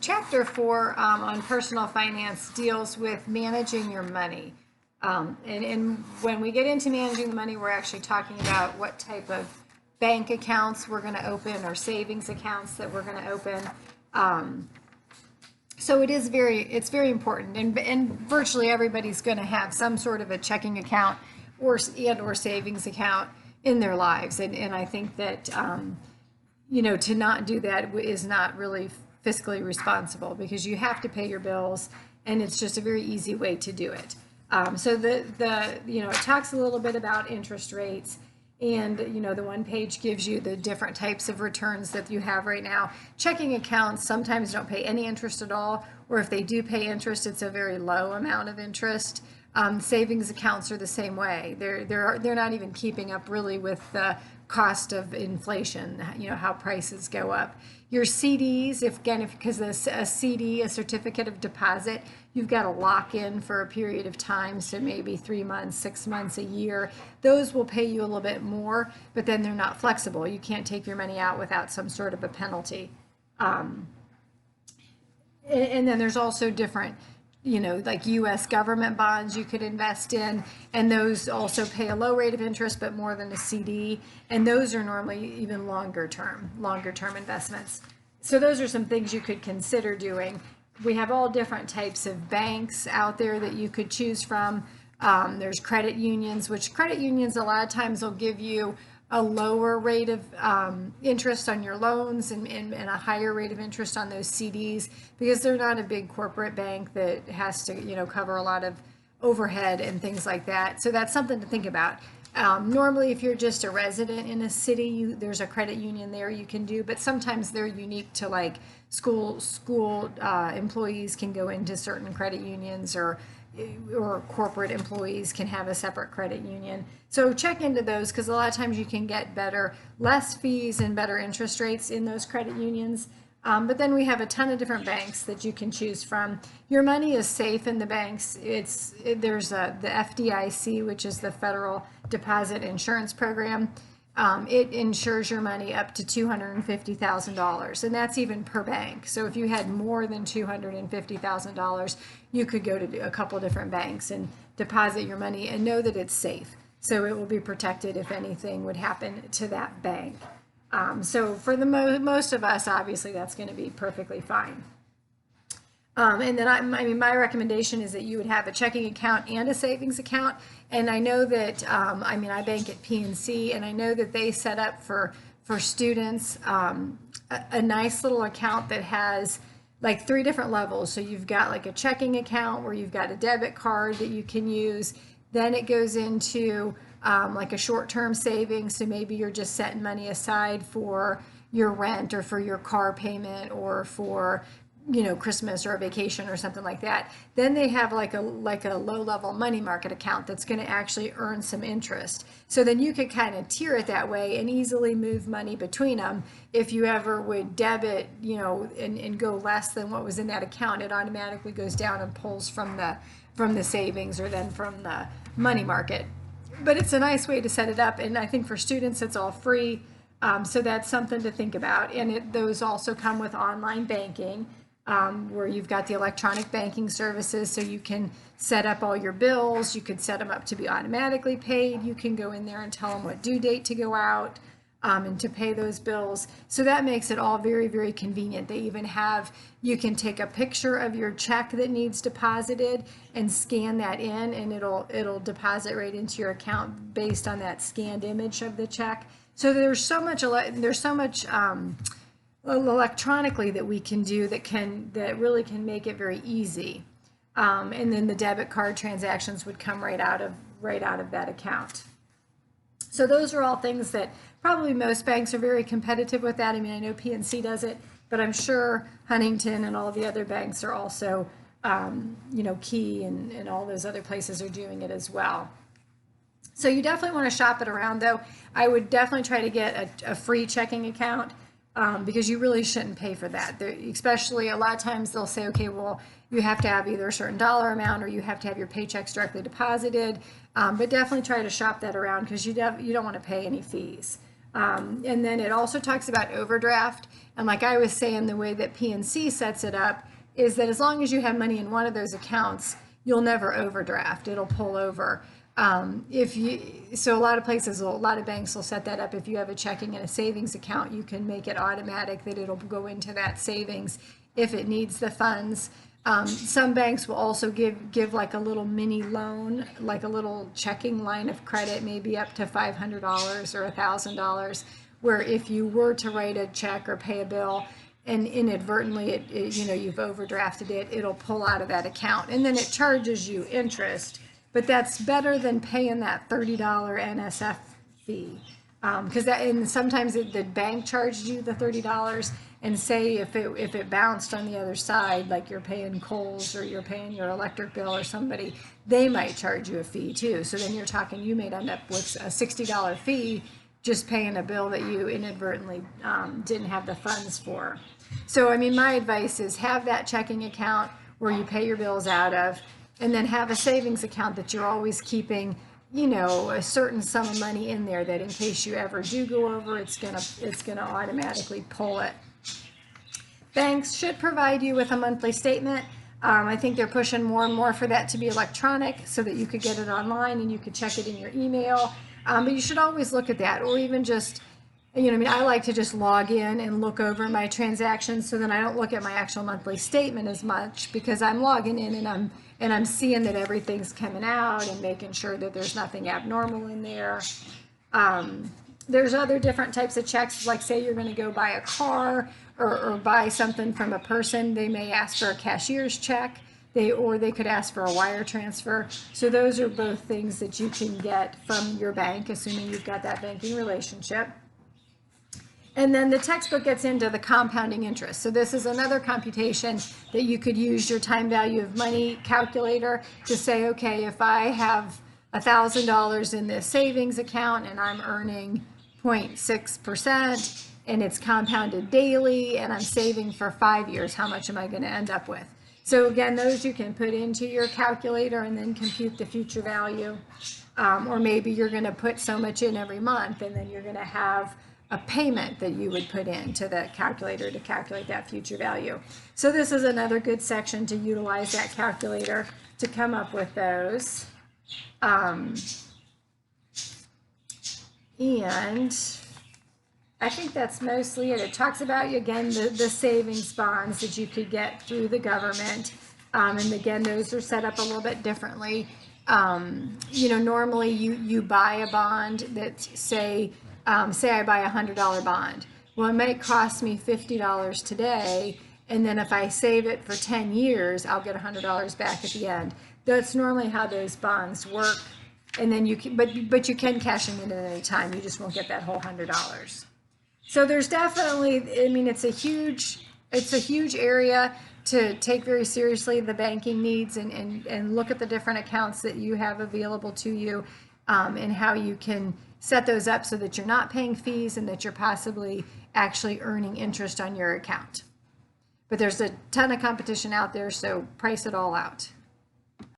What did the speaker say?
Chapter 4 on personal finance deals with managing your money. And when we get into managing the money, we're actually talking about what type of bank accounts we're going to open or savings accounts that we're going to open. So it's very important, and virtually everybody's going to have some sort of a checking account or savings account in their lives. And I think that, to not do that is not really fiscally responsible, because you have to pay your bills, and it's just a very easy way to do it. So it talks a little bit about interest rates, and the one page gives you the different types of returns that you have right now. Checking accounts sometimes don't pay any interest at all, or if they do pay interest, it's a very low amount of interest. Savings accounts are the same way. They're not even keeping up really with the cost of inflation, how prices go up. Your CDs, because a CD, a certificate of deposit, you've got to lock in for a period of time, so maybe 3 months, 6 months, a year. Those will pay you a little bit more, but then they're not flexible. You can't take your money out without some sort of a penalty. And then there's also different, like U.S. government bonds you could invest in, and those also pay a low rate of interest, but more than a CD, and those are normally even longer term investments. So those are some things you could consider doing. We have all different types of banks out there that you could choose from. There's credit unions, which credit unions a lot of times will give you a lower rate of interest on your loans and a higher rate of interest on those CDs, because they're not a big corporate bank that has to cover a lot of overhead and things like that. So that's something to think about. Normally, if you're just a resident in a city, there's a credit union there you can do, but sometimes they're unique to, like, school employees can go into certain credit unions, or corporate employees can have a separate credit union. So check into those, because a lot of times you can get less fees and better interest rates in those credit unions. But then we have a ton of different banks that you can choose from. Your money is safe in the banks. There's the FDIC, which is the Federal Deposit Insurance Program. It insures your money up to $250,000, and that's even per bank. So if you had more than $250,000, you could go to a couple different banks and deposit your money and know that it's safe. So it will be protected if anything would happen to that bank. So for the most of us, obviously, that's going to be perfectly fine. And then my recommendation is that you would have a checking account and a savings account. And I know that, I bank at PNC, and I know that they set up for students a nice little account that has like 3 different levels. So you've got like a checking account where you've got a debit card that you can use. Then it goes into like a short-term savings. So maybe you're just setting money aside for your rent, or for your car payment, or for Christmas or a vacation or something like that. Then they have like a low-level money market account that's going to actually earn some interest. So then you could kind of tier it that way and easily move money between them. If you ever would debit, and go less than what was in that account, it automatically goes down and pulls from the savings, or then from the money market. But it's a nice way to set it up, and I think for students it's all free. So that's something to think about. And those also come with online banking, where you've got the electronic banking services, so you can set up all your bills. You could set them up to be automatically paid. You can go in there and tell them what due date to go out, and to pay those bills. So that makes it all very, very convenient. They even you can take a picture of your check that needs deposited and scan that in, and it'll deposit right into your account based on that scanned image of the check. So there's so much electronically that we can do that really can make it very easy. And then the debit card transactions would come right out of that account. So those are all things that probably most banks are very competitive with that. I mean, I know PNC does it, but I'm sure Huntington and all the other banks are also, Key and all those other places are doing it as well. So you definitely want to shop it around, though. I would definitely try to get a free checking account, because you really shouldn't pay for that. Especially a lot of times they'll say, okay, well, you have to have either a certain dollar amount, or you have to have your paychecks directly deposited. But definitely try to shop that around, because you don't want to pay any fees. And then it also talks about overdraft. And like I was saying, the way that PNC sets it up is that as long as you have money in one of those accounts, you'll never overdraft. It'll pull over. So a lot of places, a lot of banks will set that up. If you have a checking and a savings account, you can make it automatic that it'll go into that savings if it needs the funds. Some banks will also give like a little mini loan, like a little checking line of credit, maybe up to $500 or $1,000, where if you were to write a check or pay a bill and inadvertently you've overdrafted it, it'll pull out of that account, and then it charges you interest. But that's better than paying that $30 NSF fee. Because and sometimes the bank charged you the $30, and say if it bounced on the other side, like you're paying Kohl's or you're paying your electric bill or somebody, they might charge you a fee too. So then you're talking, you may end up with a $60 fee just paying a bill that you inadvertently didn't have the funds for. So I mean, my advice is have that checking account where you pay your bills out of, and then have a savings account that you're always keeping, a certain sum of money in there, that in case you ever do go over, it's gonna automatically pull it. Banks should provide you with a monthly statement. I think they're pushing more and more for that to be electronic so that you could get it online and you could check it in your email. But you should always look at that, or even just, I like to just log in and look over my transactions, so then I don't look at my actual monthly statement as much, because I'm logging in and I'm seeing that everything's coming out and making sure that there's nothing abnormal in there. There's other different types of checks, like say you're going to go buy a car or buy something from a person, they may ask for a cashier's check, or they could ask for a wire transfer. So those are both things that you can get from your bank, assuming you've got that banking relationship. And then the textbook gets into the compounding interest. So this is another computation that you could use your time value of money calculator to say, okay, if I have $1,000 in this savings account and I'm earning 0.6% and it's compounded daily and I'm saving for 5 years, how much am I going to end up with? So again, those you can put into your calculator and then compute the future value. Or maybe you're going to put so much in every month, and then you're going to have a payment that you would put into the calculator to calculate that future value. So this is another good section to utilize that calculator to come up with those. And I think that's mostly it. It talks about, again, the savings bonds that you could get through the government. And again, those are set up a little bit differently. Normally you buy a bond that say I buy a $100 bond. Well, it might cost me $50 today, and then if I save it for 10 years, I'll get $100 back at the end. That's normally how those bonds work. And then you can, but you can cash them in at any time. You just won't get that whole $100. So there's definitely, it's a huge area to take very seriously, the banking needs, and look at the different accounts that you have available to you, and how you can set those up so that you're not paying fees and that you're possibly actually earning interest on your account. But there's a ton of competition out there, so price it all out.